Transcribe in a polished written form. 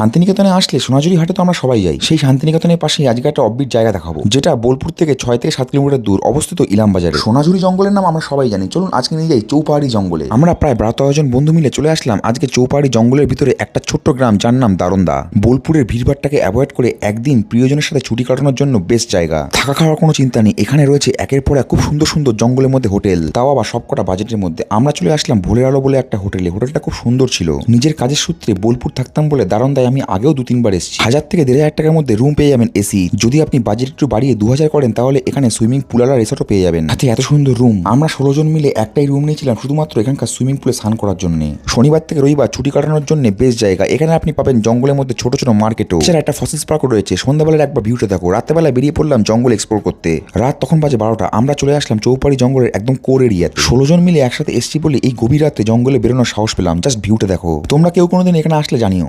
শান্তিনিকেতনে আসলে সোনাঝুরি হাটে তো আমরা সবাই যাই। সেই শান্তিনিকেতনের পাশেই আজকে একটা অফবিট জায়গা দেখাবো, যেটা বোলপুর থেকে 6 থেকে 7 কিলোমিটার দূর অবস্থিত ইলামবাজারে। সোনাঝুরি জঙ্গলের নাম আমরা সবাই জানি, চলুন আজকে নিয়ে যাই চৌপাহাড়ি জঙ্গলে। আমরা প্রায় 12 জন বন্ধু মিলে চলে আসলাম আজকে চৌপাহাড়ি জঙ্গলের ভিতরে একটা ছোট্ট গ্রাম যার নাম দারোন্দা। বোলপুরের ভিড়ভাড়টাকে অ্যাভয়েড করে একদিন প্রিয়জনের সাথে ছুটি কাটানোর জন্য বেস্ট জায়গা। থাকা খাওয়ার কোনো চিন্তা নেই, এখানে রয়েছে একের পর এক খুব সুন্দর সুন্দর জঙ্গলের মধ্যে হোটেল, তাও আবার সবকটা বাজেটের মধ্যে। আমরা চলে আসলাম ভোরের আলো বলে একটা হোটেলে। হোটেলটা খুব সুন্দর ছিল। নিজের কাজের সূত্রে বোলপুর থাকতাম বলে দারোন্দায় আমি আগেও 2-3 বার এসেছি। 1000 থেকে 1500 টাকার মধ্যে রুম পেয়ে যাবেন এসি। যদি আপনি বাজেট একটু বাড়িয়ে 2000 করেন তাহলে এখানে সুইমিং পুল আর রিসর্টও পেয়ে যাবেন। সাথে এত সুন্দর রুম। আমরা 16 জন মিলে একটাই রুম নিয়েছিলাম শুধুমাত্র এখানকার সুইমিং পুলে স্নান করার জন্য। শনিবার থেকে রবিবার ছুটি কাটানোর জন্য বেস্ট জায়গা। এখানে আপনি পাবেন জঙ্গলের মধ্যে ছোট ছোট মার্কেটও, এছাড়া একটা ফসিলস পার্কও রয়েছে। সন্ধ্যাবেলার একবার ভিউটা দেখো। রাত্রেবেলা বেরিয়ে পড়লাম জঙ্গল এক্সপ্লোর করতে। রাত তখন বাজে 12টা। আমরা চলে আসলাম চৌপাহাড়ি জঙ্গলের একদম কোর এরিয়াতে। 16 জন মিলে একসাথে এসছি বলে এই গভীর রাতে জঙ্গলে বেরোনোর সাহস পেলাম। জাস্ট ভিউটা দেখো। তোমরা কেউ কোনোদিন এখানে আসলে জানিও।